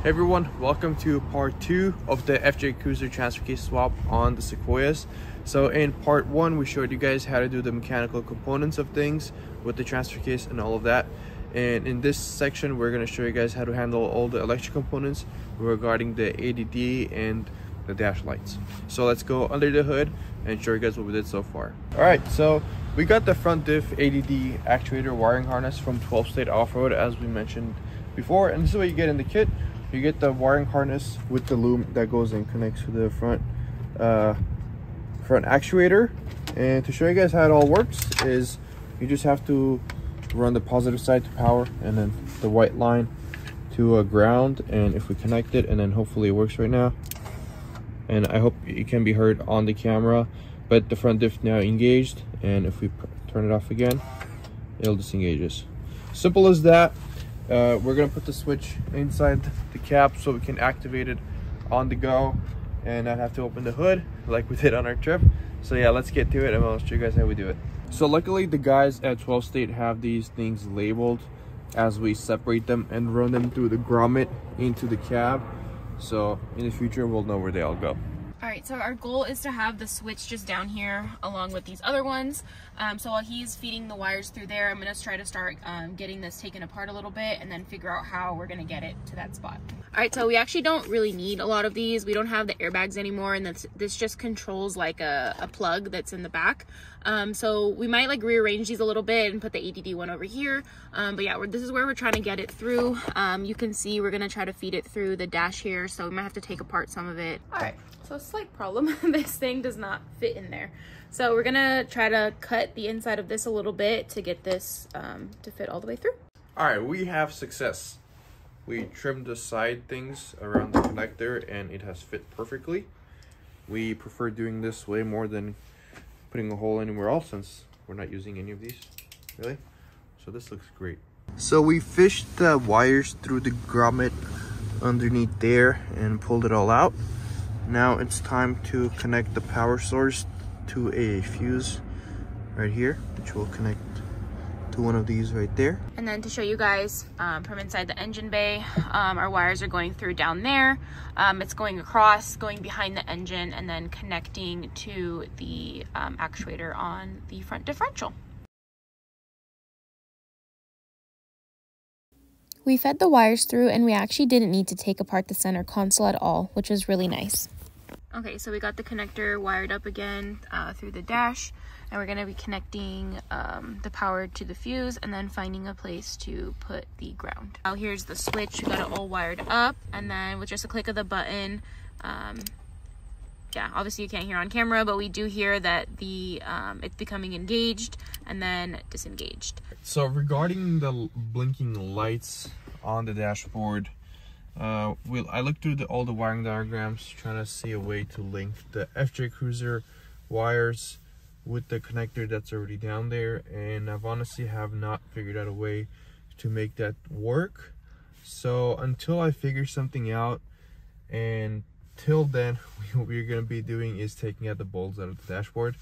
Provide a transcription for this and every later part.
Hey everyone, welcome to part 2 of the FJ Cruiser transfer case swap on the Sequoias. So in part 1 we showed you guys how to do the mechanical components of things with the transfer case and all of that. And in this section we're going to show you guys how to handle all the electric components regarding the ADD and the dash lights. So let's go under the hood and show you guys what we did so far. Alright, so we got the front diff ADD actuator wiring harness from 12 State Off-Road as we mentioned before, and this is what you get in the kit. You get the wiring harness with the loom that goes and connects to the front actuator. And to show you guys how it all works is you just have to run the positive side to power and then the white line to ground. And if we connect it, and then hopefully it works right now, and I hope it can be heard on the camera, but the front diff now engaged, and if we turn it off again it'll disengage us. Simple as that. We're gonna put the switch inside the cap so we can activate it on the go and not have to open the hood like we did on our trip. So yeah, let's get to it and I'll show you guys how we do it. So luckily the guys at 12 State have these things labeled as we separate them and run them through the grommet into the cab, so in the future we'll know where they all go. Alright, so our goal is to have the switch just down here along with these other ones. So while he's feeding the wires through there, I'm going to try to start getting this taken apart a little bit and then figure out how we're going to get it to that spot. Alright, so we actually don't really need a lot of these. We don't have the airbags anymore, and this just controls like a plug that's in the back. So we might like rearrange these a little bit and put the ADD one over here. But yeah, this is where we're trying to get it through. You can see we're going to try to feed it through the dash here, so we might have to take apart some of it. Alright. So a slight problem, this thing does not fit in there. So we're gonna try to cut the inside of this a little bit to get this to fit all the way through. All right, we have success. We trimmed the side things around the connector and it has fit perfectly. We prefer doing this way more than putting a hole anywhere else since we're not using any of these, really. So this looks great. So we fished the wires through the grommet underneath there and pulled it all out. Now it's time to connect the power source to a fuse right here, which will connect to one of these right there. And then to show you guys from inside the engine bay, our wires are going through down there. It's going across, going behind the engine, and then connecting to the actuator on the front differential. We fed the wires through and we actually didn't need to take apart the center console at all, which was really nice. Okay, so we got the connector wired up again through the dash, and we're going to be connecting the power to the fuse and then finding a place to put the ground. Now here's the switch. We got it all wired up, and then with just a click of the button, yeah, obviously you can't hear on camera, but we do hear that the it's becoming engaged and then disengaged. So regarding the blinking lights on the dashboard, I looked through all the wiring diagrams trying to see a way to link the FJ Cruiser wires with the connector that's already down there, and I've honestly have not figured out a way to make that work. So until I figure something out, and till then what we're going to be doing is taking out the bolts out of the dashboard.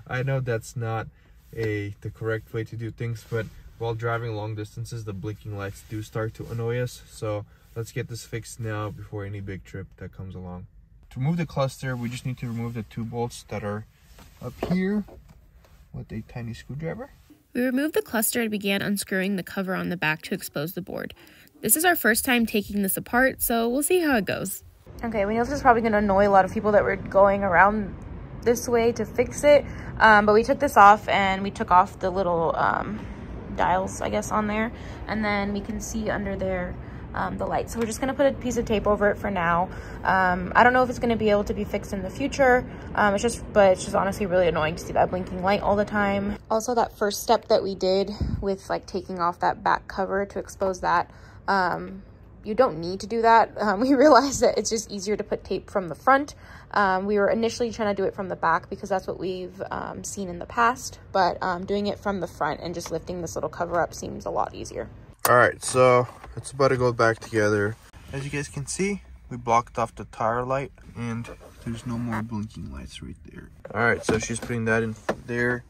I know that's not the correct way to do things, but while driving long distances the blinking lights do start to annoy us, so let's get this fixed now before any big trip that comes along. To remove the cluster, we just need to remove the 2 bolts that are up here with a tiny screwdriver. We removed the cluster and began unscrewing the cover on the back to expose the board. This is our first time taking this apart, so we'll see how it goes. Okay, we know this is probably going to annoy a lot of people that were going around this way to fix it, but we took this off and we took off the little dials, I guess, on there, and then we can see under there the light. So we're just going to put a piece of tape over it for now. I don't know if it's going to be able to be fixed in the future. It's just honestly really annoying to see that blinking light all the time. Also, that first step that we did with like taking off that back cover to expose that, you don't need to do that. We realized that it's just easier to put tape from the front. We were initially trying to do it from the back because that's what we've seen in the past, but doing it from the front and just lifting this little cover up seems a lot easier. All right, so it's about to go back together. As you guys can see, we blocked off the tire light and there's no more blinking lights right there. All right, so she's putting that in there.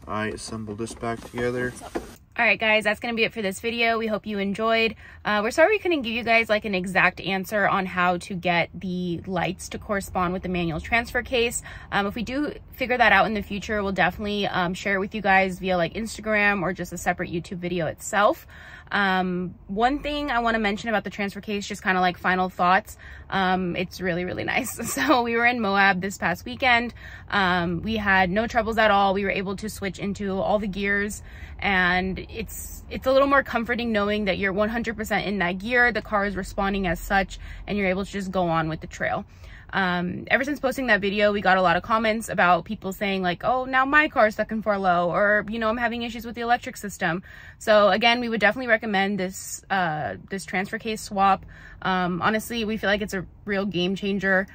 I assembled this back together. All right, guys, that's going to be it for this video. We hope you enjoyed. We're sorry we couldn't give you guys like an exact answer on how to get the lights to correspond with the manual transfer case. If we do figure that out in the future, we'll definitely share it with you guys via like Instagram or just a separate YouTube video itself. One thing I want to mention about the transfer case, just kind of like final thoughts, it's really, really nice. So we were in Moab this past weekend. We had no troubles at all. We were able to switch into all the gears, and it's a little more comforting knowing that you're 100% in that gear, the car is responding as such, and you're able to just go on with the trail. Ever since posting that video, we got a lot of comments about people saying like, oh, now my car is stuck in 4 low, or, you know, I'm having issues with the electric system. So again, we would definitely recommend this this transfer case swap. Honestly, we feel like it's a real game changer.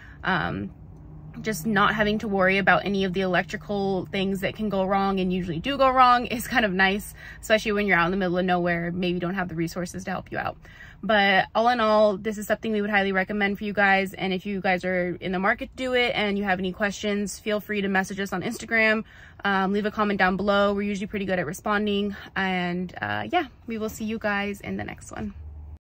Just not having to worry about any of the electrical things that can go wrong and usually do go wrong is kind of nice, especially when you're out in the middle of nowhere, maybe don't have the resources to help you out. But all in all, this is something we would highly recommend for you guys. And if you guys are in the market to do it and you have any questions, feel free to message us on Instagram, leave a comment down below. We're usually pretty good at responding. And yeah, we will see you guys in the next one.